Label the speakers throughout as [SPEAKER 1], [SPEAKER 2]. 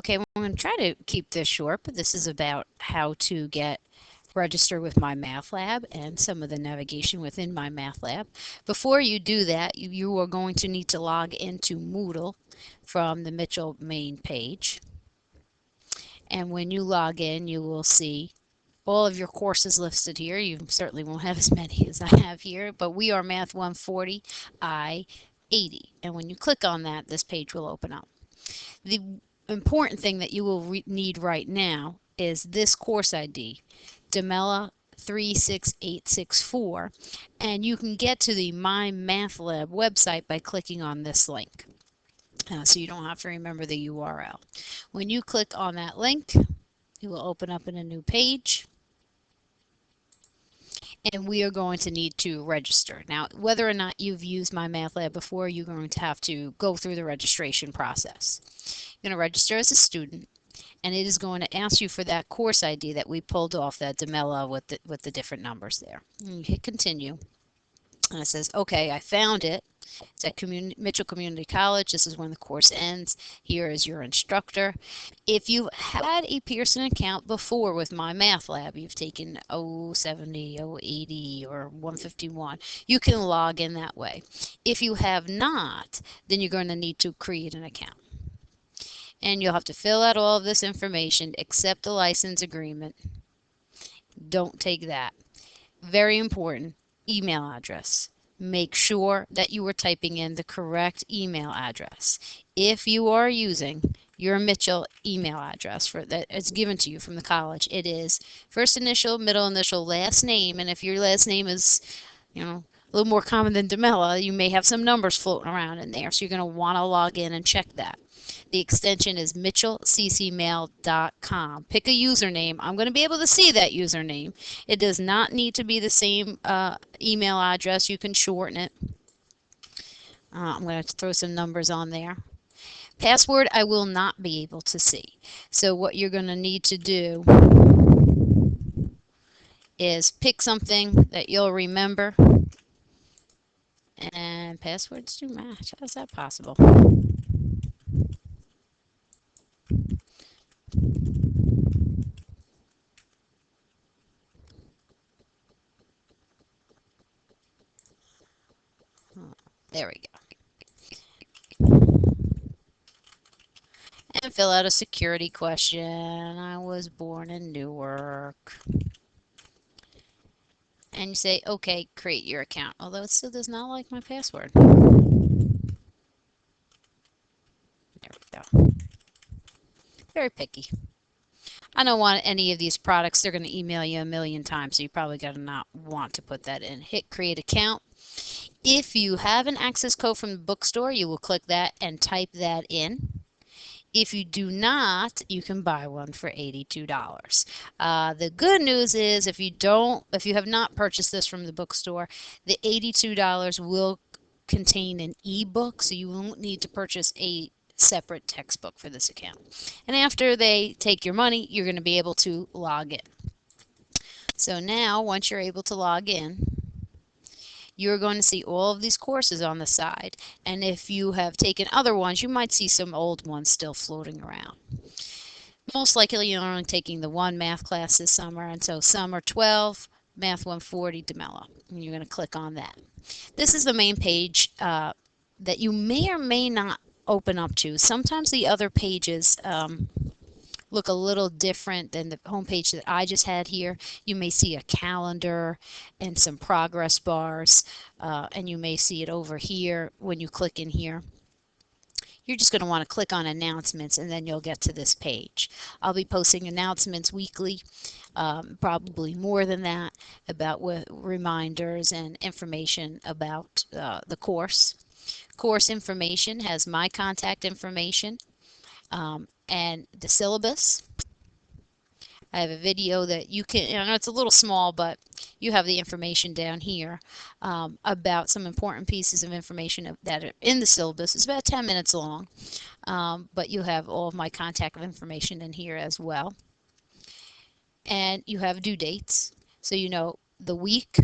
[SPEAKER 1] Okay, well, I'm going to try to keep this short, but this is about how to get registered with MyMathLab and some of the navigation within MyMathLab. Before you do that, you are going to need to log into Moodle from the Mitchell main page. And when you log in, you will see all of your courses listed here. You certainly won't have as many as I have here, but we are Math 140 I-80. And when you click on that, this page will open up. The important thing that you will need right now is this course ID, Demella 36864, and you can get to the MyMathLab website by clicking on this link. So you don't have to remember the URL. When you click on that link, it will open up in a new page, and we are going to need to register. Now, whether or not you've used MyMathLab before, you're going to have to go through the registration process. You're going to register as a student, and it is going to ask you for that course ID that we pulled off that Demella with the different numbers there. And you hit continue, and it says, okay, I found it. It's at Mitchell Community College. This is when the course ends. Here is your instructor. If you've had a Pearson account before with MyMathLab, you've taken 070, 080, or 151, you can log in that way. If you have not, then you're going to need to create an account. And you'll have to fill out all of this information, accept the license agreement. Don't take that. Very important, email address. Make sure that you are typing in the correct email address. If you are using your Mitchell email address that is given to you from the college, it is first initial, middle initial, last name. And if your last name is, a little more common than Demella, you may have some numbers floating around in there. So you're going to want to log in and check that. The extension is mitchellccmail.com. Pick a username. I'm going to be able to see that username. It does not need to be the same email address. You can shorten it. I'm going to throw some numbers on there. Password I will not be able to see. So what you're going to need to do is pick something that you'll remember. And passwords do match. How is that possible? There we go. And fill out a security question. I was born in Newark. And you say, okay, create your account. Although it still does not like my password. There we go. Very picky. I don't want any of these products. They're going to email you a million times, so you probably got to not want to put that in. Hit create account. If you have an access code from the bookstore, you will click that and type that in. If you do not, you can buy one for $82. The good news is if you have not purchased this from the bookstore, the $82 will contain an ebook, so you won't need to purchase a separate textbook for this account. And after they take your money, you're going to be able to log in. So now, once you're able to log in, you're going to see all of these courses on the side. And if you have taken other ones, you might see some old ones still floating around. Most likely you're only taking the one math class this summer, and so summer 12, Math 140, Demella. And you're going to click on that. This is the main page that you may or may not open up to. Sometimes the other pages look a little different than the homepage that I just had here. You may see a calendar and some progress bars, and you may see it over here when you click in here. You're just going to want to click on announcements, and then you'll get to this page. I'll be posting announcements weekly, probably more than that, about reminders and information about the course. Course information has my contact information and the syllabus. I have a video that you can, I know it's a little small, but you have the information down here about some important pieces of information that are in the syllabus. It's about 10 minutes long, but you have all of my contact information in here as well. And you have due dates, so you know the week,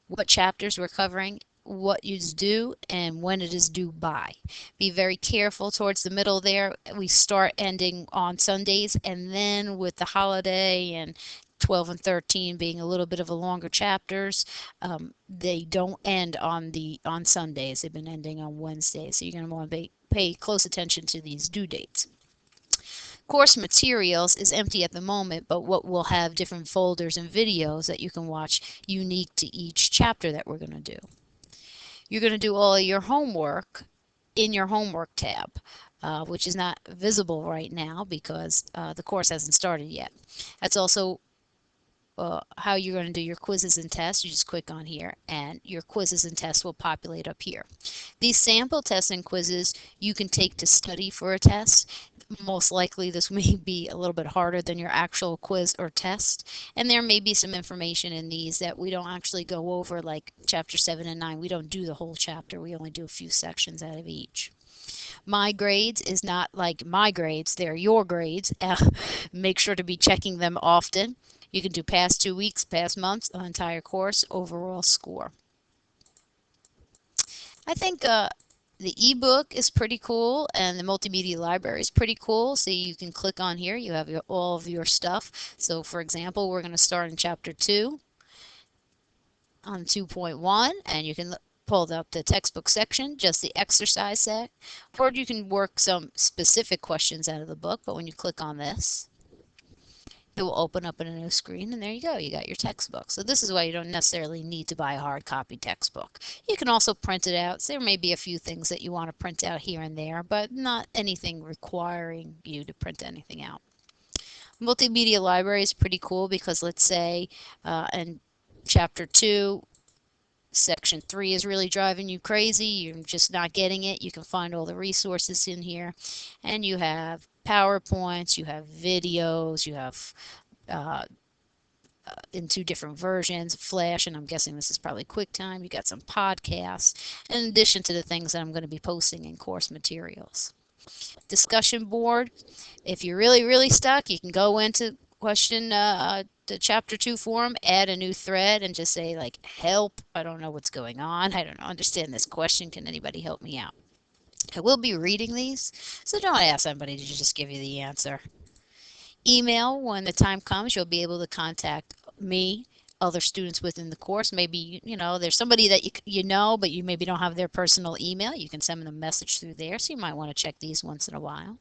[SPEAKER 1] what chapters we're covering, what is due and when it is due by. Be very careful towards the middle there. We start ending on Sundays, and then with the holiday and 12 and 13 being a little bit of a longer chapters, they don't end on Sundays. They've been ending on Wednesdays, so you're going to want to pay close attention to these due dates. Course materials is empty at the moment, but what we'll have different folders and videos that you can watch unique to each chapter that we're going to do. You're going to do all your homework in your homework tab, which is not visible right now because the course hasn't started yet. That's also how you're going to do your quizzes and tests. You just click on here and your quizzes and tests will populate up here. These sample tests and quizzes you can take to study for a test. Most likely this may be a little bit harder than your actual quiz or test, and there may be some information in these that we don't actually go over, like chapter 7 and 9. We don't do the whole chapter, we only do a few sections out of each. My grades is not like my grades, they're your grades. Make sure to be checking them often. You can do past 2 weeks, past months, the entire course, overall score. I think the ebook is pretty cool, and the multimedia library is pretty cool. So you can click on here, you have all of your stuff. So for example, we're going to start in chapter 2 on 2.1, and you can pull up the textbook section, just the exercise set, or you can work some specific questions out of the book. But when you click on this, it will open up in a new screen, and there you go. You got your textbook. So this is why you don't necessarily need to buy a hard copy textbook. You can also print it out. So there may be a few things that you want to print out here and there, but not anything requiring you to print anything out. Multimedia library is pretty cool because let's say in chapter 2, section 3 is really driving you crazy. You're just not getting it. You can find all the resources in here, and you have PowerPoints, you have videos, you have in 2 different versions, Flash, and I'm guessing this is probably QuickTime. You got some podcasts, in addition to the things that I'm going to be posting in course materials. Discussion board. If you're really stuck, you can go into the chapter 2 forum, add a new thread, and just say like, help, I don't know what's going on. I don't understand this question. Can anybody help me out? I will be reading these, so don't ask somebody to just give you the answer. Email, when the time comes, you'll be able to contact me, other students within the course. Maybe, there's somebody that you know, but you maybe don't have their personal email. You can send them a message through there, so you might want to check these once in a while.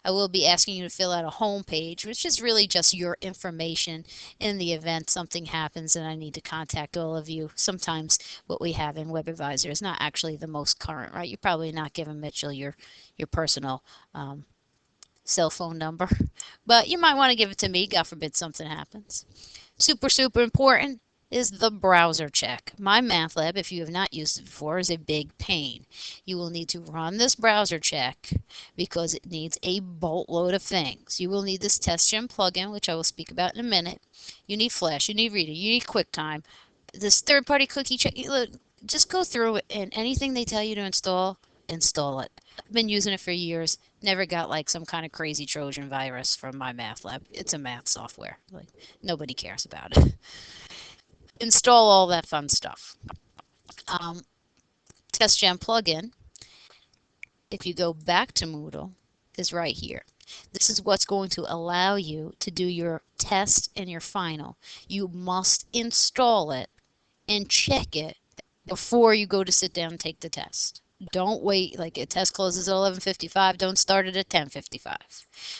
[SPEAKER 1] I will be asking you to fill out a home page, which is really just your information in the event something happens and I need to contact all of you. Sometimes what we have in WebAdvisor is not actually the most current, right? You're probably not giving Mitchell your personal cell phone number, but you might want to give it to me. God forbid something happens. Super important is the browser check. MyMathLab, if you have not used it before, is a big pain. You will need to run this browser check because it needs a boatload of things. You will need this TestGen plugin, which I will speak about in a minute. You need Flash, you need Reader, you need QuickTime. This third-party cookie check, look, just go through it, and anything they tell you to install, install it. I've been using it for years. Never got like some kind of crazy Trojan virus from MyMathLab. It's a math software. Like, nobody cares about it. Install all that fun stuff. TestGen plugin, if you go back to Moodle, is right here. This is what's going to allow you to do your test and your final. You must install it and check it before you go to sit down and take the test. Don't wait, like a test closes at 11:55, don't start it at 10:55.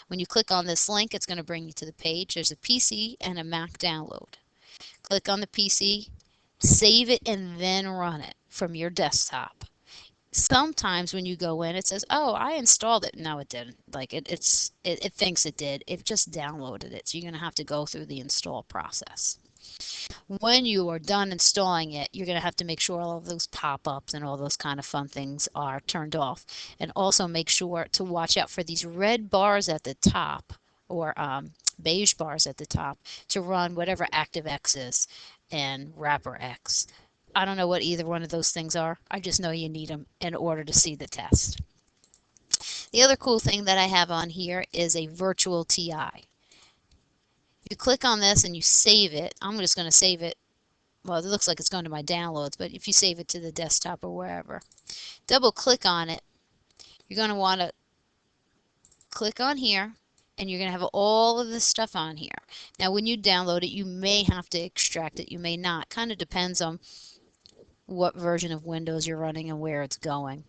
[SPEAKER 1] When you click on this link, it's going to bring you to the page. There's a PC and a Mac download. Click on the PC, save it, and then run it from your desktop. Sometimes when you go in, it says, oh, I installed it. No, it didn't. Like it thinks it did. It just downloaded it. So you're going to have to go through the install process. When you are done installing it, you're going to have to make sure all of those pop-ups and all those kind of fun things are turned off. And also make sure to watch out for these red bars at the top, or beige bars at the top, to run whatever ActiveX is and WrapperX. I don't know what either one of those things are. I just know you need them in order to see the test. The other cool thing that I have on here is a virtual TI. You click on this and you save it. I'm just going to save it well, it looks like it's going to my downloads, but if you save it to the desktop or wherever, double click on it, you're going to want to click on here, and you're going to have all of this stuff on here. Now, when you download it, you may have to extract it. You may not. Kind of depends on what version of Windows you're running and where it's going.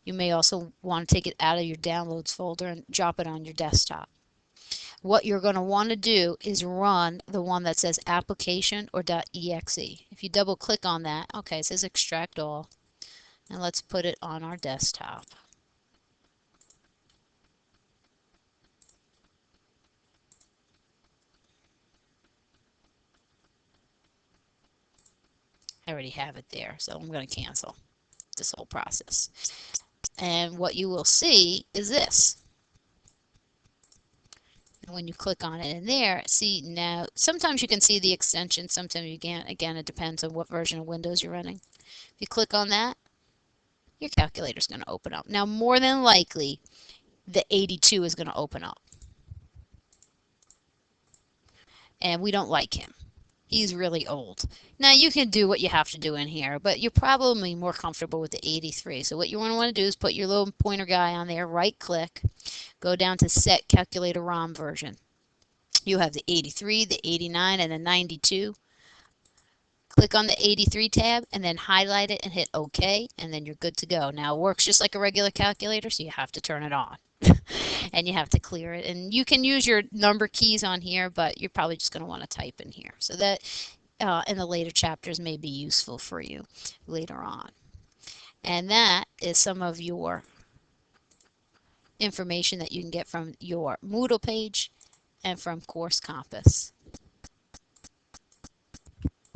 [SPEAKER 1] You may also want to take it out of your downloads folder and drop it on your desktop. What you're going to want to do is run the one that says application or .exe. If you double click on that, okay, it says extract all, and let's put it on our desktop. I already have it there, so I'm going to cancel this whole process. And what you will see is this. And when you click on it in there, see now, sometimes you can see the extension, sometimes you can't. Again, it depends on what version of Windows you're running. If you click on that, your calculator is going to open up. Now, more than likely, the 82 is going to open up. And we don't like him. He's really old. Now, you can do what you have to do in here, but you're probably more comfortable with the 83. So what you want to do is put your little pointer guy on there, right click, go down to Set Calculator ROM Version. You have the 83, the 89, and the 92. Click on the 83 tab and then highlight it and hit OK, and then you're good to go. Now, it works just like a regular calculator, so you have to turn it on. And you have to clear it. And you can use your number keys on here, but you're probably just going to want to type in here. So that in the later chapters may be useful for you later on. And that is some of your information that you can get from your Moodle page and from Course Compass.